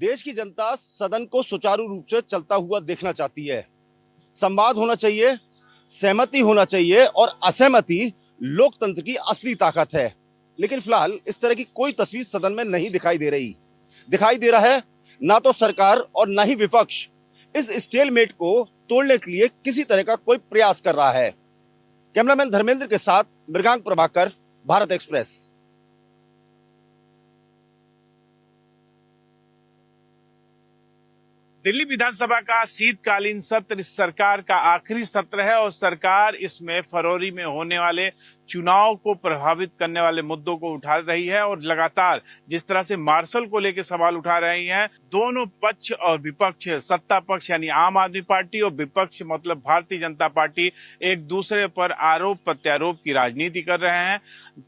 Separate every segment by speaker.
Speaker 1: देश की जनता सदन को सुचारू रूप से चलता हुआ देखना चाहती है। संवाद होना चाहिए, सहमति होना चाहिए और असहमति लोकतंत्र की असली ताकत है। लेकिन फिलहाल इस तरह की कोई तस्वीर सदन में नहीं दिखाई दे रही। दिखाई दे रहा है ना तो सरकार और ना ही विपक्ष इस स्टेलमेट को तोड़ने के लिए किसी तरह का कोई प्रयास कर रहा है। कैमरामैन धर्मेंद्र के साथ मृगांक प्रभाकर, भारत एक्सप्रेस।
Speaker 2: दिल्ली विधानसभा का शीतकालीन सत्र इस सरकार का आखिरी सत्र है और सरकार इसमें फरवरी में होने वाले चुनाव को प्रभावित करने वाले मुद्दों को उठा रही है और लगातार जिस तरह से मार्शल को लेकर सवाल उठा रही हैं, दोनों पक्ष और विपक्ष, सत्ता पक्ष यानी आम आदमी पार्टी और विपक्ष मतलब भारतीय जनता पार्टी एक दूसरे पर आरोप प्रत्यारोप की राजनीति कर रहे हैं।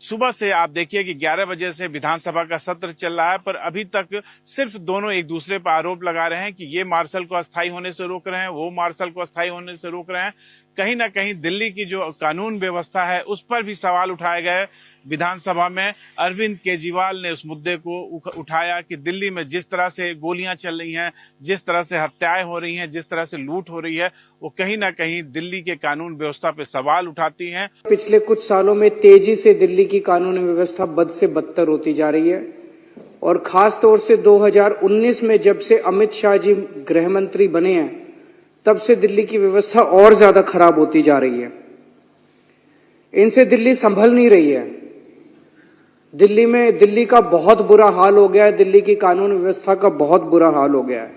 Speaker 2: सुबह से आप देखिए कि 11 बजे से विधानसभा का सत्र चल रहा है, पर अभी तक सिर्फ दोनों एक दूसरे पर आरोप लगा रहे हैं कि ये मार्शल को अस्थायी होने से रोक रहे हैं, वो मार्शल को अस्थायी होने से रोक रहे हैं। कहीं ना कहीं दिल्ली की जो कानून व्यवस्था है उस पर भी सवाल उठाए गए। विधानसभा में अरविंद केजरीवाल ने उस मुद्दे को उठाया कि दिल्ली में जिस तरह से गोलियां चल रही हैं, जिस तरह से हत्याएं हो रही हैं, जिस तरह से लूट हो रही है, वो कहीं ना कहीं दिल्ली के कानून व्यवस्था पे सवाल उठाती हैं।
Speaker 3: पिछले कुछ सालों में तेजी से दिल्ली की कानून व्यवस्था बद से बदतर होती जा रही है और खास तौर से 2019 में जब से अमित शाह जी गृह मंत्री बने हैं तब से दिल्ली की व्यवस्था और ज्यादा खराब होती जा रही है। इनसे दिल्ली संभल नहीं रही है। दिल्ली का बहुत बुरा हाल हो गया है। दिल्ली की कानून व्यवस्था का बहुत बुरा हाल हो गया है।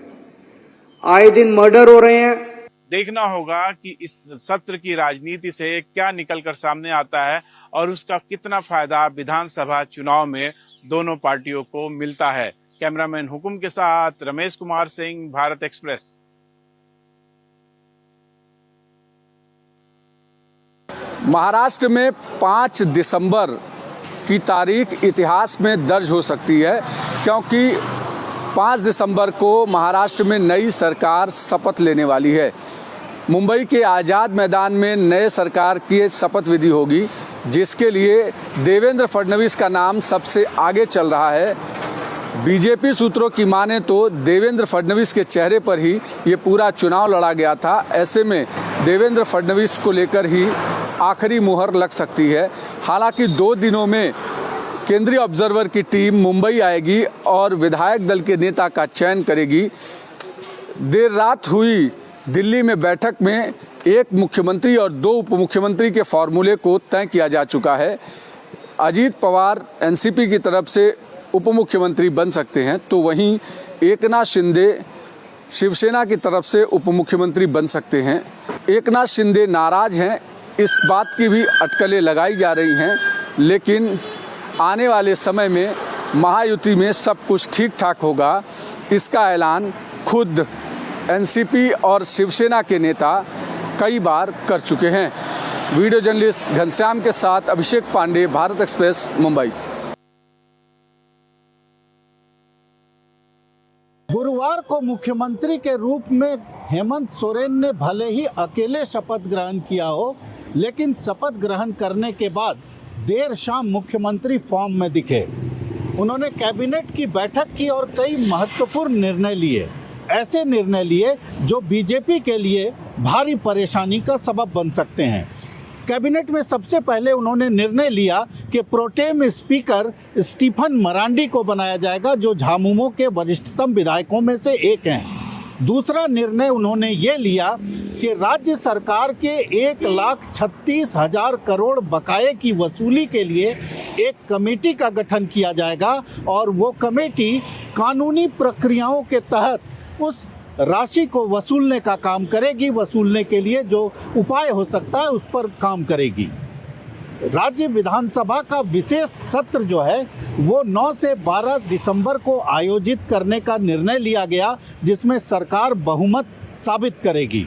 Speaker 3: आए दिन मर्डर हो रहे हैं।
Speaker 2: देखना होगा कि इस सत्र की राजनीति से क्या निकलकर सामने आता है और उसका कितना फायदा विधानसभा चुनाव में दोनों पार्टियों को मिलता है। कैमरामैन हुकुम के साथ रमेश कुमार सिंह, भारत एक्सप्रेस।
Speaker 4: महाराष्ट्र में 5 दिसंबर की तारीख इतिहास में दर्ज हो सकती है, क्योंकि 5 दिसंबर को महाराष्ट्र में नई सरकार शपथ लेने वाली है। मुंबई के आज़ाद मैदान में नए सरकार की शपथ विधि होगी, जिसके लिए देवेंद्र फडणवीस का नाम सबसे आगे चल रहा है। बीजेपी सूत्रों की माने तो देवेंद्र फडणवीस के चेहरे पर ही ये पूरा चुनाव लड़ा गया था। ऐसे में देवेंद्र फडणवीस को लेकर ही आखिरी मुहर लग सकती है। हालांकि 2 दिनों में केंद्रीय ऑब्जर्वर की टीम मुंबई आएगी और विधायक दल के नेता का चयन करेगी। देर रात हुई दिल्ली में बैठक में एक मुख्यमंत्री और 2 उप मुख्यमंत्री के फॉर्मूले को तय किया जा चुका है। अजीत पवार एनसीपी की तरफ से उप मुख्यमंत्री बन सकते हैं, तो वहीं एकनाथ शिंदे शिवसेना की तरफ से उप मुख्यमंत्री बन सकते हैं। एकनाथ शिंदे नाराज हैं, इस बात की भी अटकलें लगाई जा रही हैं, लेकिन आने वाले समय में महायुति में सब कुछ ठीक ठाक होगा, इसका ऐलान खुद एनसीपी और शिवसेना के नेता कई बार कर चुके हैं। वीडियो जर्नलिस्ट घनश्याम के साथ अभिषेक पांडे, भारत एक्सप्रेस, मुंबई।
Speaker 5: गुरुवार को मुख्यमंत्री के रूप में हेमंत सोरेन ने भले ही अकेले शपथ ग्रहण किया हो, लेकिन शपथ ग्रहण करने के बाद देर शाम मुख्यमंत्री फॉर्म में दिखे। उन्होंने कैबिनेट की बैठक की और कई महत्वपूर्ण निर्णय लिए। ऐसे निर्णय लिए जो बीजेपी के लिए भारी परेशानी का सबब बन सकते हैं। कैबिनेट में सबसे पहले उन्होंने निर्णय लिया कि प्रोटेम स्पीकर स्टीफन मरांडी को बनाया जाएगा, जो झामुमो के वरिष्ठतम विधायकों में से एक हैं। दूसरा निर्णय उन्होंने ये लिया कि राज्य सरकार के 1,36,000 करोड़ बकाये की वसूली के लिए एक कमेटी का गठन किया जाएगा और वो कमेटी कानूनी प्रक्रियाओं के तहत उस राशि को वसूलने का काम करेगी। वसूलने के लिए जो उपाय हो सकता है उस पर काम करेगी। राज्य विधानसभा का विशेष सत्र जो है वो 9 से 12 दिसंबर को आयोजित करने का निर्णय लिया गया, जिसमें सरकार बहुमत साबित करेगी।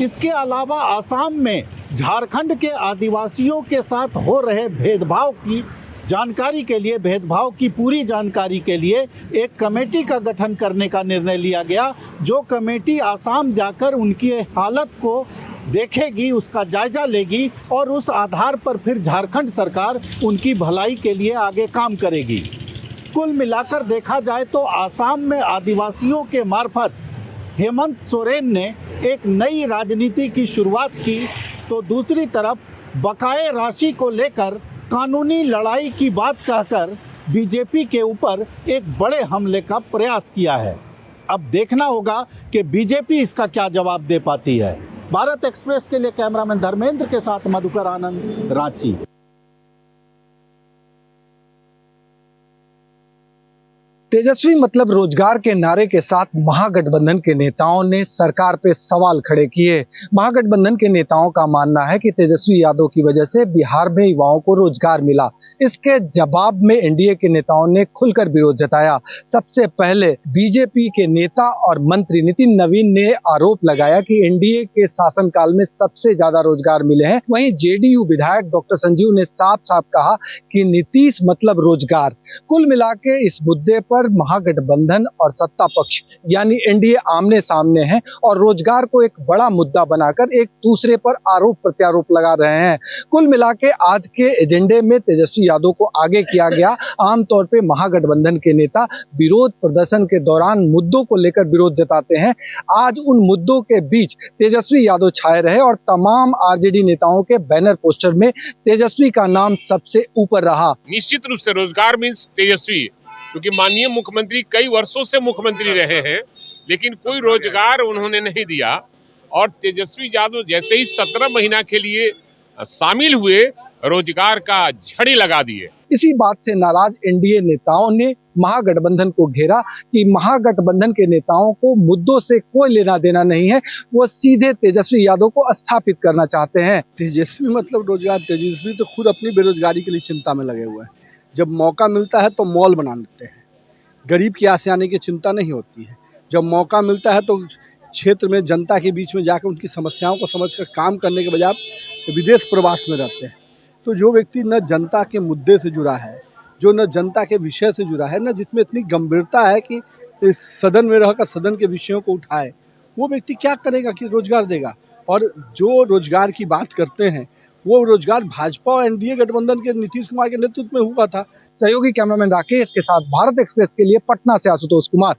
Speaker 5: इसके अलावा आसाम में झारखंड के आदिवासियों के साथ हो रहे भेदभाव की जानकारी के लिए, भेदभाव की पूरी जानकारी के लिए एक कमेटी का गठन करने का निर्णय लिया गया, जो कमेटी आसाम जाकर उनकी हालत को देखेगी, उसका जायजा लेगी और उस आधार पर फिर झारखंड सरकार उनकी भलाई के लिए आगे काम करेगी। कुल मिलाकर देखा जाए तो आसाम में आदिवासियों के मार्फत हेमंत सोरेन ने एक नई राजनीति की शुरुआत की, तो दूसरी तरफ बकाये राशि को लेकर कानूनी लड़ाई की बात कहकर बीजेपी के ऊपर एक बड़े हमले का प्रयास किया है। अब देखना होगा कि बीजेपी इसका क्या जवाब दे पाती है। भारत एक्सप्रेस के लिए कैमरामैन धर्मेंद्र के साथ मधुकर आनंद, रांची।
Speaker 6: तेजस्वी मतलब रोजगार के नारे के साथ महागठबंधन के नेताओं ने सरकार पे सवाल खड़े किए। महागठबंधन के नेताओं का मानना है कि तेजस्वी यादव की वजह से बिहार में युवाओं को रोजगार मिला। इसके जवाब में एनडीए के नेताओं ने खुलकर विरोध जताया। सबसे पहले बीजेपी के नेता और मंत्री नितिन नवीन ने आरोप लगाया कि एनडीए के शासनकाल में सबसे ज्यादा रोजगार मिले हैं। वहीं जेडीयू विधायक डॉक्टर संजीव ने साफ साफ कहा कि नीतीश मतलब रोजगार। कुल मिला के इस मुद्दे पर महागठबंधन और सत्ता पक्ष यानी एनडीए आमने सामने हैं और रोजगार को एक बड़ा मुद्दा बनाकर एक दूसरे पर आरोप प्रत्यारोप लगा रहे हैं। कुल मिला के आज के एजेंडे में तेजस्वी यादव को आगे किया गया। आमतौर पे महागठबंधन के नेता विरोध प्रदर्शन के दौरान मुद्दों को लेकर विरोध जताते हैं। आज उन मुद्दों के बीच तेजस्वी यादव छाए रहे और तमाम आरजेडी नेताओं के बैनर पोस्टर में तेजस्वी का नाम सबसे ऊपर रहा।
Speaker 7: निश्चित रूप से रोजगार मीन्स तेजस्वी, क्योंकि माननीय मुख्यमंत्री कई वर्षों से मुख्यमंत्री रहे हैं लेकिन कोई रोजगार उन्होंने नहीं दिया। और तेजस्वी यादव जैसे ही 17 महीना के लिए शामिल हुए, रोजगार का झड़ी लगा दिए।
Speaker 6: इसी बात से नाराज एनडीए नेताओं ने महागठबंधन को घेरा कि महागठबंधन के नेताओं को मुद्दों से कोई लेना देना नहीं है, वो सीधे तेजस्वी यादव को स्थापित करना चाहते हैं।
Speaker 4: तेजस्वी मतलब रोजगार। तेजस्वी तो खुद अपनी बेरोजगारी के लिए चिंता में लगे हुए हैं। जब मौका मिलता है तो मॉल बना देते हैं, गरीब की आसानी की चिंता नहीं होती है। जब मौका मिलता है तो क्षेत्र में जनता के बीच में जाकर उनकी समस्याओं को समझकर काम करने के बजाय विदेश प्रवास में रहते हैं। तो जो व्यक्ति न जनता के मुद्दे से जुड़ा है, जो न जनता के विषय से जुड़ा है, न जिसमें इतनी गंभीरता है कि इस सदन में रहकर सदन के विषयों को उठाए, वो व्यक्ति क्या करेगा कि रोजगार देगा। और जो रोजगार की बात करते हैं वो रोजगार भाजपा और एनडीए गठबंधन के नीतीश कुमार के नेतृत्व में हुआ था।
Speaker 6: सहयोगी कैमरामैन राकेश के साथ भारत एक्सप्रेस के लिए पटना से आशुतोष कुमार।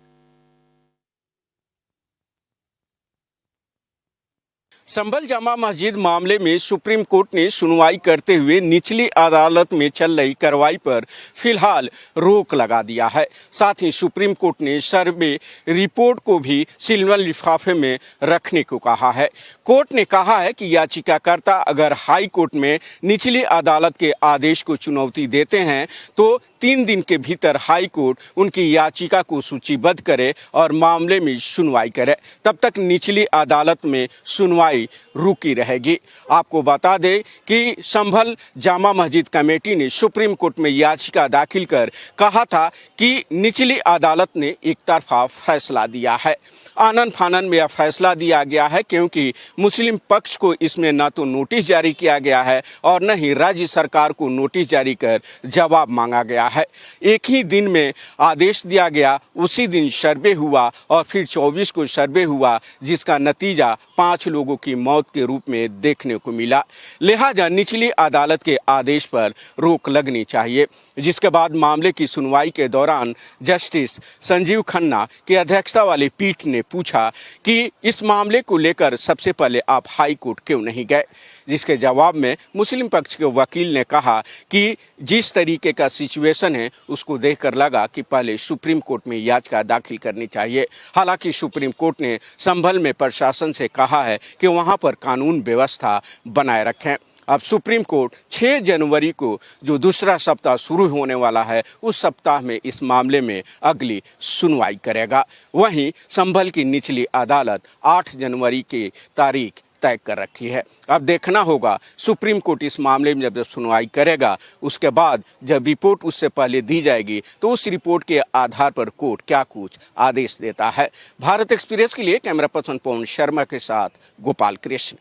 Speaker 8: संभल जामा मस्जिद मामले में सुप्रीम कोर्ट ने सुनवाई करते हुए निचली अदालत में चल रही कार्रवाई पर फिलहाल रोक लगा दिया है। साथ ही सुप्रीम कोर्ट ने सर्वे रिपोर्ट को भी सिल्वर लिफाफे में रखने को कहा है। कोर्ट ने कहा है कि याचिकाकर्ता अगर हाई कोर्ट में निचली अदालत के आदेश को चुनौती देते हैं तो 3 दिन के भीतर हाई कोर्ट उनकी याचिका को सूचीबद्ध करे और मामले में सुनवाई करे। तब तक निचली अदालत में सुनवाई रुकी रहेगी। आपको बता दें कि संभल जामा मस्जिद कमेटी ने सुप्रीम कोर्ट में याचिका दाखिल कर कहा था कि निचली अदालत ने एक तरफा फैसला दिया है। आनन फानन में यह फैसला दिया गया है क्योंकि मुस्लिम पक्ष को इसमें न तो नोटिस जारी किया गया है और न ही राज्य सरकार को नोटिस जारी कर जवाब मांगा गया है। एक ही दिन में आदेश दिया गया, उसी दिन सर्वे हुआ और फिर 24 को सर्वे हुआ, जिसका नतीजा 5 लोगों की मौत के रूप में देखने को मिला। लिहाजा निचली अदालत के आदेश पर रोक लगनी चाहिए। जिसके बाद मामले की सुनवाई के दौरान जस्टिस संजीव खन्ना की अध्यक्षता वाली पीठ ने पूछा कि इस मामले को लेकर सबसे पहले आप हाई कोर्ट क्यों नहीं गए, जिसके जवाब में मुस्लिम पक्ष के वकील ने कहा कि जिस तरीके का सिचुएशन है उसको देखकर लगा कि पहले सुप्रीम कोर्ट में याचिका दाखिल करनी चाहिए। हालांकि सुप्रीम कोर्ट ने संभल में प्रशासन से कहा है कि वहां पर कानून व्यवस्था बनाए रखें। अब सुप्रीम कोर्ट 6 जनवरी को जो दूसरा सप्ताह शुरू होने वाला है, उस सप्ताह में इस मामले में अगली सुनवाई करेगा। वहीं संभल की निचली अदालत 8 जनवरी की तारीख तय कर रखी है। अब देखना होगा सुप्रीम कोर्ट इस मामले में जब सुनवाई करेगा, उसके बाद जब रिपोर्ट उससे पहले दी जाएगी तो उस रिपोर्ट के आधार पर कोर्ट क्या कुछ आदेश देता है। भारत एक्सप्रेस के लिए कैमरा पर्सन पवन शर्मा के साथ गोपाल कृष्ण।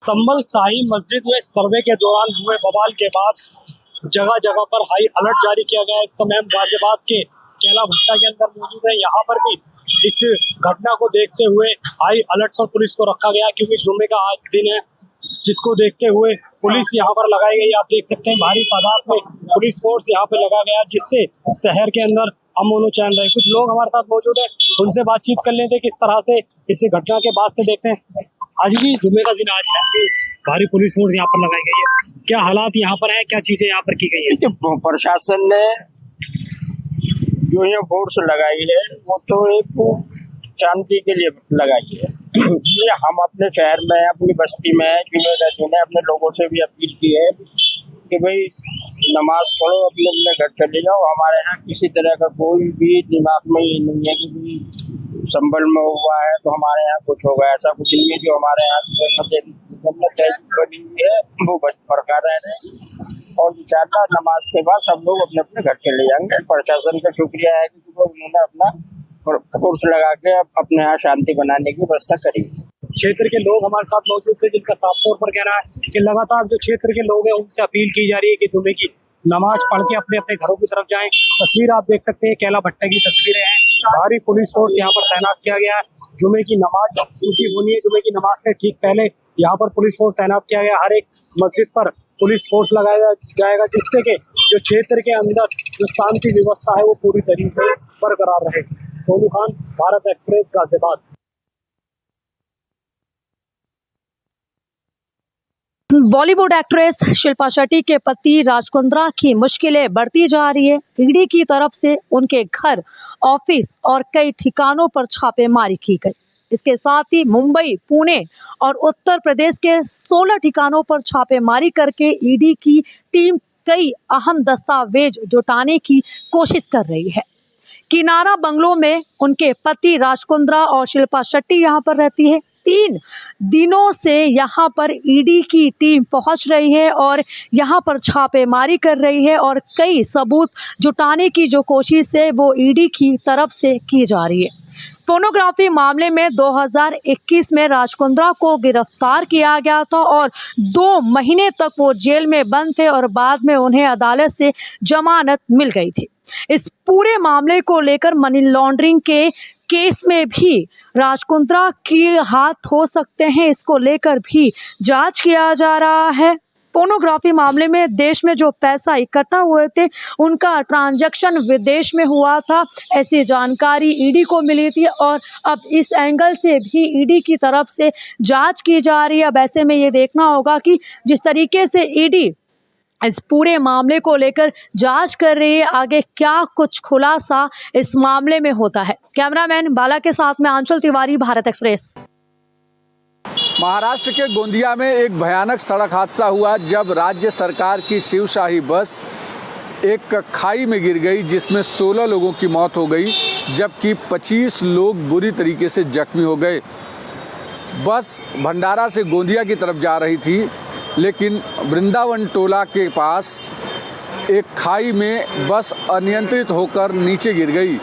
Speaker 9: संभल शाही मस्जिद में सर्वे के दौरान हुए बवाल के बाद जगह जगह पर हाई अलर्ट जारी किया गया है। इस समय हम गाजियाबाद के केला भट्टा के अंदर मौजूद है। यहाँ पर भी इस घटना को देखते हुए हाई अलर्ट पर पुलिस को रखा गया, क्योंकि जुम्मे का आज दिन है, जिसको देखते हुए पुलिस यहाँ पर लगाई गई। आप देख सकते हैं भारी तादाद में पुलिस फोर्स यहाँ पे लगा गया, जिससे शहर के अंदर अमन चैन रहे। कुछ लोग हमारे साथ मौजूद है, उनसे बातचीत कर लेते हैं किस तरह से इस घटना के बाद से देखते हैं। आज भी जुम्मे का दिन आज है, भारी पुलिस फोर्स यहाँ पर लगाई गई है। क्या हालात यहाँ पर है, क्या चीजें यहाँ पर की गई है?
Speaker 10: प्रशासन ने जो ये फोर्स लगाई है वो तो एक शांति के लिए लगाई है। ये हम अपने शहर में, अपनी बस्ती में, जुमे रहते हैं, अपने लोगों से भी अपील की है कि भाई नमाज पढ़ो, अपने अपने घर चले जाओ। हमारे यहाँ किसी तरह का कोई भी दिमाग में ये नहीं है कि संभल में हुआ है तो हमारे यहाँ कुछ होगा, ऐसा कुछ नहीं है। जो हमारे यहाँ बनी हुई है वो बरकरार रहे और इंशाअल्लाह नमाज के बाद सब लोग अपने अपने घर चले जाएंगे। प्रशासन का शुक्रिया है कि उन्होंने अपना फोर्स लगा के अपने यहाँ शांति बनाने की व्यवस्था करी।
Speaker 9: क्षेत्र के लोग हमारे साथ मौजूद थे, जिनका साफ तौर पर कहना है कि लगातार जो क्षेत्र के लोग हैं उनसे अपील की जा रही है कि जुमे की नमाज पढ़ के अपने अपने घरों की तरफ जाएं। तस्वीर आप देख सकते हैं कैला भट्टा की तस्वीरें हैं। भारी पुलिस फोर्स यहाँ पर तैनात किया गया है। जुमे की नमाज क्योंकि होनी है, जुमे की नमाज से ठीक पहले यहाँ पर पुलिस फोर्स तैनात किया गया। हर एक मस्जिद पर पुलिस फोर्स लगाया जाएगा, जिससे कि जो क्षेत्र के अंदर जो शांति व्यवस्था है वो पूरी तरीके से बरकरार रहे। सोनू खान, भारत एक्सप्रेस, गाजियाबाद।
Speaker 11: बॉलीवुड एक्ट्रेस शिल्पा शेट्टी के पति राज कुंद्रा की मुश्किलें बढ़ती जा रही है। ईडी की तरफ से उनके घर, ऑफिस और कई ठिकानों पर छापेमारी की गई। इसके साथ ही मुंबई, पुणे और उत्तर प्रदेश के 16 ठिकानों पर छापेमारी करके ईडी की टीम कई अहम दस्तावेज जुटाने की कोशिश कर रही है। किनारा बंगलों में उनके पति राज कुंद्रा और शिल्पा शेट्टी यहाँ पर रहती है। 3 दिनों से यहाँ पर ईडी की टीम पहुँच रही है और यहाँ पर छापेमारी कर रही है और कई सबूत जुटाने की जो कोशिश है वो ईडी की तरफ से की जा रही है। पोर्नोग्राफी मामले में 2021 में राज कुंद्रा को गिरफ्तार किया गया था और 2 महीने तक वो जेल में बंद थे और बाद में उन्हें अदालत से जमानत मिल गई थी। इस पूरे मामले को लेकर मनी लॉन्ड्रिंग के केस में भी राज कुंद्रा के हाथ हो सकते हैं, इसको लेकर भी जांच किया जा रहा है। पोर्नोग्राफी मामले में देश में जो पैसा इकट्ठा हुए थे उनका ट्रांजैक्शन विदेश में हुआ था, ऐसी जानकारी ईडी को मिली थी और अब इस एंगल से भी ईडी की तरफ से जांच की जा रही है। अब ऐसे में ये देखना होगा कि जिस तरीके से ईडी इस पूरे मामले को लेकर जांच कर रही है, आगे क्या कुछ खुलासा इस मामले में होता है। कैमरामैन बाला के साथ में आंचल तिवारी, भारत एक्सप्रेस।
Speaker 4: महाराष्ट्र के गोंदिया में एक भयानक सड़क हादसा हुआ जब राज्य सरकार की शिवशाही बस एक खाई में गिर गई, जिसमें 16 लोगों की मौत हो गई जबकि 25 लोग बुरी तरीके से जख्मी हो गए। बस भंडारा से गोंदिया की तरफ जा रही थी, लेकिन वृंदावन टोला के पास एक खाई में बस अनियंत्रित होकर नीचे गिर गई।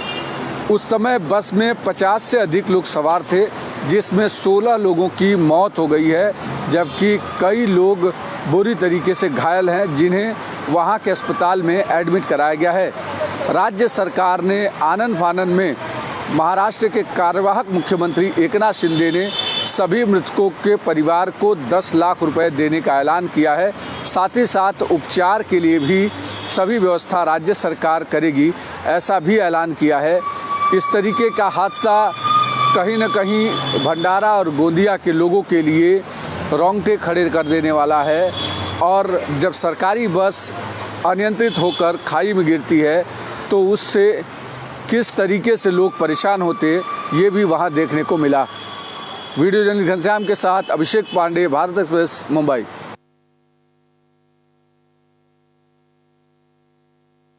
Speaker 4: उस समय बस में 50 से अधिक लोग सवार थे, जिसमें 16 लोगों की मौत हो गई है जबकि कई लोग बुरी तरीके से घायल हैं, जिन्हें वहां के अस्पताल में एडमिट कराया गया है। राज्य सरकार ने आनन फानन में महाराष्ट्र के कार्यवाहक मुख्यमंत्री एकनाथ शिंदे ने सभी मृतकों के परिवार को 10 लाख रुपए देने का ऐलान किया है। साथ ही साथ उपचार के लिए भी सभी व्यवस्था राज्य सरकार करेगी, ऐसा भी ऐलान किया है। इस तरीके का हादसा कहीं न कहीं भंडारा और गोंदिया के लोगों के लिए रोंगटे खड़े कर देने वाला है और जब सरकारी बस अनियंत्रित होकर खाई में गिरती है तो उससे किस तरीके से लोग परेशान होते ये भी वहाँ देखने को मिला। वीडियो जर्नलिस्ट घनश्याम के साथ अभिषेक पांडे, भारत एक्सप्रेस, मुंबई।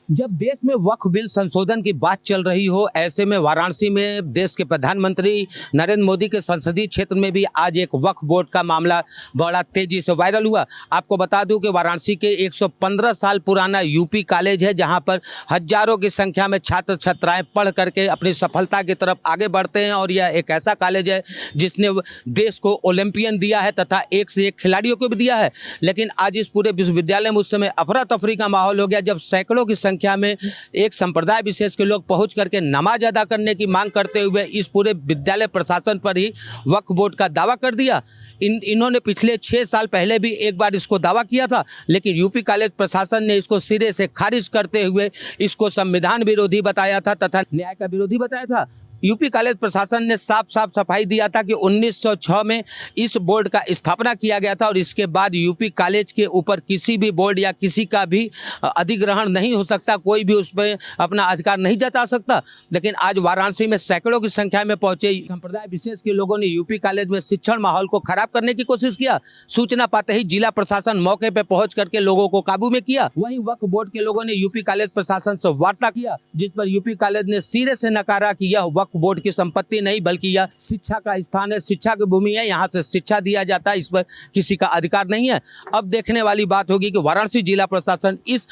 Speaker 12: जब देश में वक्फ बिल संशोधन की बात चल रही हो, ऐसे में वाराणसी में देश के प्रधानमंत्री नरेंद्र मोदी के संसदीय क्षेत्र में भी आज एक वक्फ बोर्ड का मामला बड़ा तेजी से वायरल हुआ। आपको बता दूं कि वाराणसी के 115 साल पुराना यूपी कॉलेज है, जहां पर हजारों की संख्या में छात्र छात्राएं पढ़ करके अपनी सफलता की तरफ आगे बढ़ते हैं और यह एक ऐसा कॉलेज है जिसने देश को ओलंपियन दिया है तथा एक से एक खिलाड़ियों को भी दिया है। लेकिन आज इस पूरे विश्वविद्यालय में उस समय अफरा तफरी का माहौल हो गया जब सैकड़ों की संख्या में एक संप्रदाय विशेष के लोग पहुंच करके नमाज अदा करने की मांग करते हुए इस पूरे विद्यालय प्रशासन पर ही वक्फ बोर्ड का दावा कर दिया। इन्होंने पिछले 6 साल पहले भी एक बार इसको दावा किया था, लेकिन यूपी कॉलेज प्रशासन ने इसको सिरे से खारिज करते हुए इसको संविधान विरोधी बताया था तथा न्याय का विरोधी बताया था। यूपी कॉलेज प्रशासन ने साफ सफाई दिया था कि 1906 में इस बोर्ड का स्थापना किया गया था और इसके बाद यूपी कॉलेज के ऊपर किसी भी बोर्ड या किसी का भी अधिग्रहण नहीं हो सकता, कोई भी उस पर अपना अधिकार नहीं जता सकता। लेकिन आज वाराणसी में सैकड़ों की संख्या में पहुंचे संप्रदाय विशेष के लोगों ने यूपी कॉलेज में शिक्षण माहौल को खराब करने की कोशिश किया। सूचना पाते ही जिला प्रशासन मौके पर पहुंच करके लोगों को काबू में किया। वहीं वक्फ बोर्ड के लोगों ने यूपी कॉलेज प्रशासन से वार्ता किया, जिस पर यूपी कॉलेज ने सिरे से नकारा कि यह वक्फ बोर्ड की संपत्ति नहीं बल्कि यह शिक्षा का स्थान है, शिक्षा की भूमि है, यहाँ से शिक्षा दिया जाता है, इस पर किसी का अधिकार नहीं है। अब देखने वाली बात होगी कि वाराणसी जिला प्रशासन इस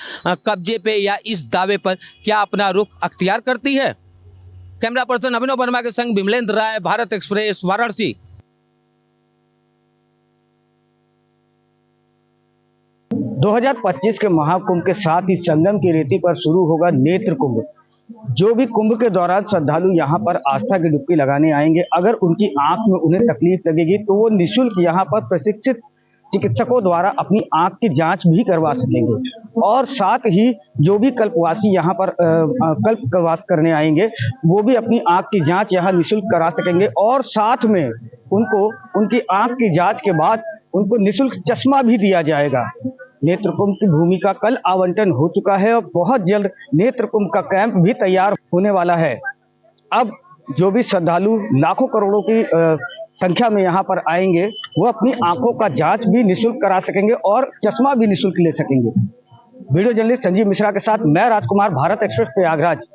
Speaker 12: कब्जे पे या इस दावे पर क्या अपना रुख अख्तियार करती है। कैमरा पर्सन अभिनव वर्मा के संग विमलेंद्र राय, भारत एक्सप्रेस, वाराणसी।
Speaker 13: 2025 के महाकुंभ के साथ ही संगम की रेती पर शुरू होगा नेत्र कुंभ। जो भी कुंभ के दौरान श्रद्धालु यहाँ पर आस्था की डुबकी लगाने आएंगे, अगर उनकी आंख में उन्हें तकलीफ लगेगी तो वो निःशुल्क यहाँ पर प्रशिक्षित चिकित्सकों द्वारा अपनी आंख की जांच भी करवा सकेंगे। और साथ ही जो भी कल्पवासी यहाँ पर कल्पवास करने आएंगे वो भी अपनी आंख की जांच यहाँ निःशुल्क करा सकेंगे। और साथ में उनको उनकी आंख की जांच के बाद उनको निःशुल्क चश्मा भी दिया जाएगा। नेत्र कुंभ की भूमि का कल आवंटन हो चुका है और बहुत जल्द नेत्र कुंभ का कैंप भी तैयार होने वाला है। अब जो भी श्रद्धालु लाखों करोड़ों की संख्या में यहाँ पर आएंगे वो अपनी आंखों का जांच भी निःशुल्क करा सकेंगे और चश्मा भी निःशुल्क ले सकेंगे। वीडियो जर्नलिस्ट संजीव मिश्रा के साथ मैं राजकुमार, भारत एक्सप्रेस, प्रयागराज।